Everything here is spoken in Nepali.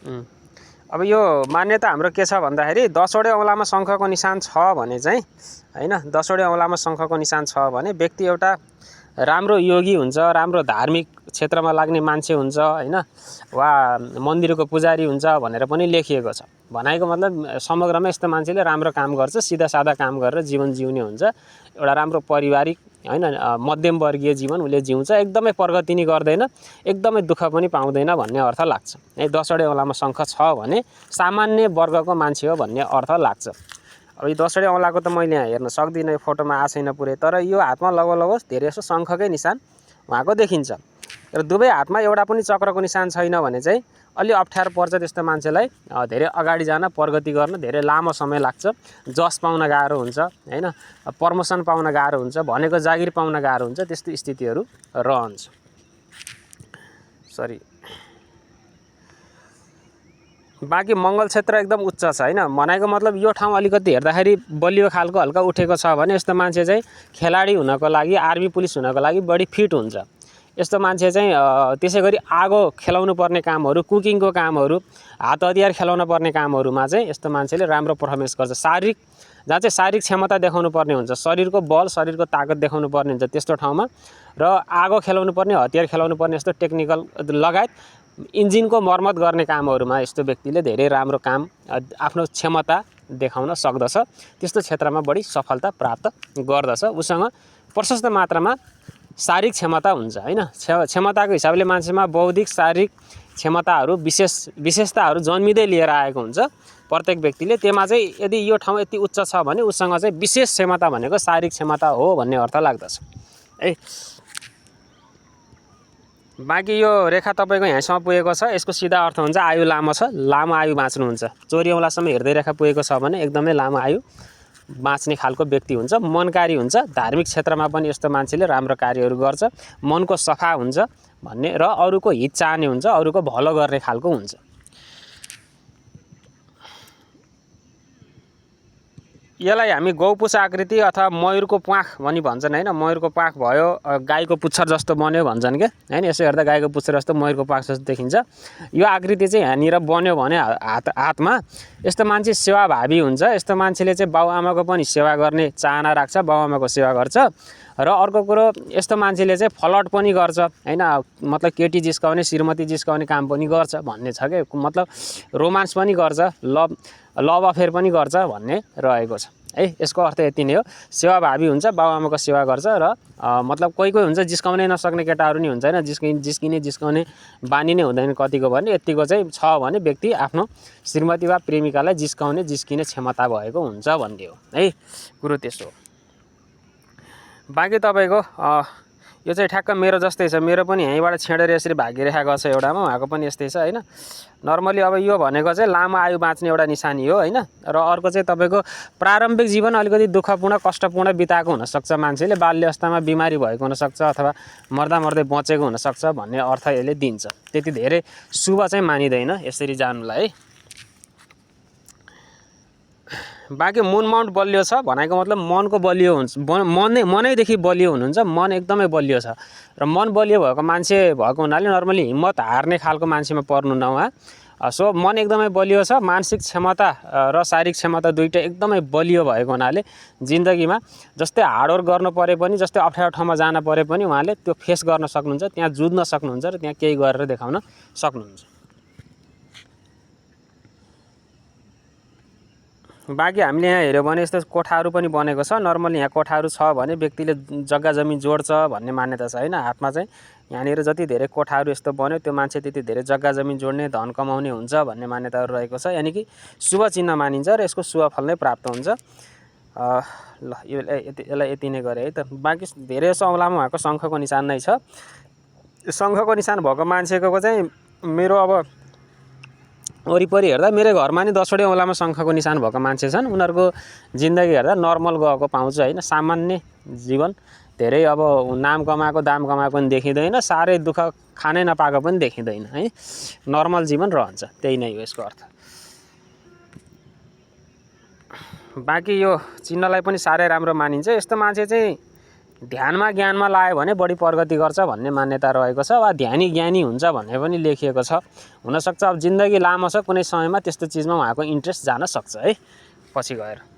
अब यो मान्यता हाम्रो के छ भन्दाखेरि 10वटै औँलामा शङ्खको निशान छ भने चाहिँ हैन, 10वटै औँलामा शङ्खको निशान छ भने व्यक्ति एउटा राम्रो योगी हुन्छ, राम्रो धार्मिक क्षेत्रमा लाग्ने मान्छे हुन्छ हैन, वा मन्दिरको पुजारी हुन्छ भनेर पनि लेखिएको छ। भनाइको मतलब समग्रमा यस्तो मान्छेले राम्रो काम गर्छ, सिधा सादा काम गरेर जीवन जिउने हुन्छ, एउटा राम्रो पारिवारिक हैन मध्यम वर्गीय जीवन उसले जिउँछ, एकदमै प्रगति नि गर्दैन, एकदमै दुःख पनि पाउँदैन भन्ने अर्थ लाग्छ। 10वटै औँलामा शङ्ख छ भने सामान्य वर्गको मान्छे हो भन्ने अर्थ लाग्छ। अब यो 10वटै औँलाको त मैले यहाँ हेर्न सक्दिनँ, यो फोटोमा आएको छैन पुरै, तर यो हातमा लगभग धेरै जसो शङ्खकै निशान उहाँको देखिन्छ। र दुवै हातमा एउटा पनि चक्रको निशान छैन भने चाहिँ अलि अप्ठ्यारो पर्छ त्यस्तो मान्छेलाई, धेरै अगाडि जान, प्रगति गर्न धेरै लामो समय लाग्छ, जस पाउन गाह्रो हुन्छ हैन, प्रमोसन पाउन गाह्रो हुन्छ, भनेको जागिर पाउन गाह्रो हुन्छ, त्यस्तो स्थितिहरू रहन्छ। सरी, बाँकी मङ्गल क्षेत्र एकदम उच्च छ हैन, भनेको मतलब यो ठाउँ अलिकति हेर्दाखेरि बलियो खालको हल्का उठेको छ भने यस्तो मान्छे चाहिँ खेलाडी हुनको लागि, आर्मी पुलिस हुनको लागि बढी फिट हुन्छ। यस्तो मान्छे चाहिँ त्यसै गरी आगो खेलाउनु पर्ने कामहरू, कुकिङको कामहरू, हात हतियार खेलाउन पर्ने कामहरूमा चाहिँ यस्तो मान्छेले राम्रो पर्फर्मेन्स गर्छ। शारीरिक, जहाँ चाहिँ शारीरिक क्षमता देखाउनु पर्ने हुन्छ, शरीरको बल, शरीरको ताकत देखाउनु पर्ने हुन्छ त्यस्तो ठाउँमा, र आगो खेलाउनु पर्ने, हतियार खेलाउनु पर्ने यस्तो टेक्निकल लगायत इन्जिनको मर्मत गर्ने कामहरूमा यस्तो व्यक्तिले धेरै राम्रो काम, आफ्नो क्षमता देखाउन सक्दछ, त्यस्तो क्षेत्रमा बढी सफलता प्राप्त गर्दछ। उसँग प्रशस्त मात्रामा शारीरिक क्षमता हुन्छ हैन, क्षमताको हिसाबले मान्छेमा बौद्धिक शारीरिक क्षमताहरू विशेषताहरू जन्मिँदै लिएर आएको हुन्छ प्रत्येक व्यक्तिले। त्यसमा चाहिँ यदि यो ठाउँ यति उच्च छ भने उसँग चाहिँ विशेष क्षमता भनेको शारीरिक क्षमता हो भन्ने अर्थ लाग्दछ है। बाँकी यो रेखा तपाईँको यहाँसम्म पुगेको छ, यसको सिधा अर्थ हुन्छ आयु लामो छ, लामो आयु बाँच्नुहुन्छ। चोरी औँलासम्म हृदय रेखा पुगेको छ भने एकदमै लामो आयु बाँच्ने खालको व्यक्ति हुन्छ, मनकारी हुन्छ, धार्मिक क्षेत्रमा पनि यस्तो मान्छेले राम्रो कार्यहरू गर्छ, मनको सफा हुन्छ भन्ने, र अरूको हित चाहने हुन्छ, अरूको भलो गर्ने खालको हुन्छ। यसलाई हामी गौपुछ आकृति अथवा मयूरको प्वाख भनी भन्छन् हैन, मयूरको प्वाख भयो, गाईको पुच्छर जस्तो बन्यो भन्छन् के हैन, यसो हेर्दा गाईको पुच्छर जस्तो, मयूरको प्वाख जस्तो देखिन्छ। यो आकृति चाहिँ यहाँनिर बन्यो भने हातमा यस्तो मान्छे सेवाभावी हुन्छ, यस्तो मान्छेले चाहिँ बाउआमाको पनि सेवा गर्ने चाहना राख्छ, बाउआमाको सेवा गर्छ। र अर्को कुरो, यस्तो मान्छेले चाहिँ फ्लर्ट पनि गर्छ हैन, मतलब केटी जिस्काउने, श्रीमती जिस्काउने काम पनि गर्छ भन्ने छ के, मतलब रोमान्स पनि गर्छ, लभ अफेयर पनि गर्छ भन्ने रहेको छ है। यसको अर्थ यति नै हो, सेवाभावी हुन्छ, बाउआमाको सेवा गर्छ, र मतलब कोही हुन्छ जिस्काउनै नसक्ने केटाहरू नि हुन्छ हैन, जिस्काउने बानी नै हुँदैन कतिको भने, यतिको चाहिँ छ भने व्यक्ति आफ्नो श्रीमती वा प्रेमिकालाई जिस्किने क्षमता भएको हुन्छ भन्ने हो है, कुरो त्यस्तो हो। बाँकी तपाईँको यो चाहिँ ठ्याक्क मेरो जस्तै छ, मेरो पनि यहीँबाट छेडेर यसरी भागिरहेको छ एउटामा, उहाँको पनि यस्तै छ हैन। नर्मली अब यो भनेको चाहिँ लामो आयु बाँच्ने एउटा निशानी हो हैन। र अर्को चाहिँ तपाईँको प्रारम्भिक जीवन अलिकति दुःखपूर्ण, कष्टपूर्ण बिताएको हुनसक्छ, मान्छेले बाल्य अवस्थामा बिमारी भएको हुनसक्छ, अथवा मर्दै बचेको हुनसक्छ भन्ने अर्थ यसले दिन्छ। त्यति धेरै शुभ चाहिँ मानिँदैन यसरी जानुलाई है। बाँकी मुन माउन्ट बलियो छ भनेको मतलब मनको बलियो हुन्छ, मनैदेखि बलियो हुनुहुन्छ, मन एकदमै बलियो छ, र मन बलियो भएको मान्छे भएको हुनाले नर्मली हिम्मत हार्ने खालको मान्छेमा पर्नु न उहाँ। सो मन एकदमै बलियो छ, मानसिक क्षमता र शारीरिक क्षमता दुइटै एकदमै बलियो भएको हुनाले जिन्दगीमा जस्तै हार्डवर्क गर्नु परे पनि, जस्तै अप्ठ्यारो ठाउँमा जान परे पनि उहाँले त्यो फेस गर्न सक्नुहुन्छ, त्यहाँ जुझ्न सक्नुहुन्छ, र त्यहाँ केही गरेर देखाउन सक्नुहुन्छ। बाँकी हामीले यहाँ हेऱ्यो भने यस्तो कोठाहरू पनि बनेको छ। नर्मली यहाँ कोठाहरू छ भने व्यक्तिले जग्गा जमिन जोड्छ भन्ने मान्यता छ हैन। हातमा चाहिँ यहाँनिर जति धेरै कोठाहरू यस्तो बन्यो त्यो मान्छे त्यति धेरै जग्गा जमिन जोड्ने, धन कमाउने हुन्छ भन्ने मान्यताहरू रहेको छ, यानि कि शुभ चिन्ह मानिन्छ र यसको शुभ फल नै प्राप्त हुन्छ। ल यसलाई यति नै गरे है त। बाँकी धेरै जसो औँलामा उहाँको शङ्खको निशान नै छ। शङ्खको निशान भएको मान्छेको चाहिँ मेरो अब वरिपरि हेर्दा मेरो घरमा नि 10वटै औँलामा शङ्खको निशान भएको मान्छे छन्। उनीहरूको जिन्दगी हेर्दा नर्मल गएको पाउँछ हैन, सामान्य जीवन, धेरै अब नाम कमाएको दाम कमाएको पनि देखिँदैन, साह्रै दुःख खानै नपाएको पनि देखिँदैन है, नर्मल जीवन रहन्छ। त्यही नै हो यसको अर्थ। बाँकी यो चिन्हलाई पनि साह्रै राम्रो मानिन्छ। यस्तो मान्छे चाहिँ ध्यानमा ज्ञानमा लायो भने बढी प्रगति गर्छ भन्ने मान्यता रहेको छ वा ध्यानी ज्ञानी हुन्छ भन्ने पनि लेखिएको छ। हुनसक्छ अब जिन्दगी लामो छ, कुनै समयमा त्यस्तो चिजमा उहाँको इन्ट्रेस्ट जान सक्छ है पछि गएर।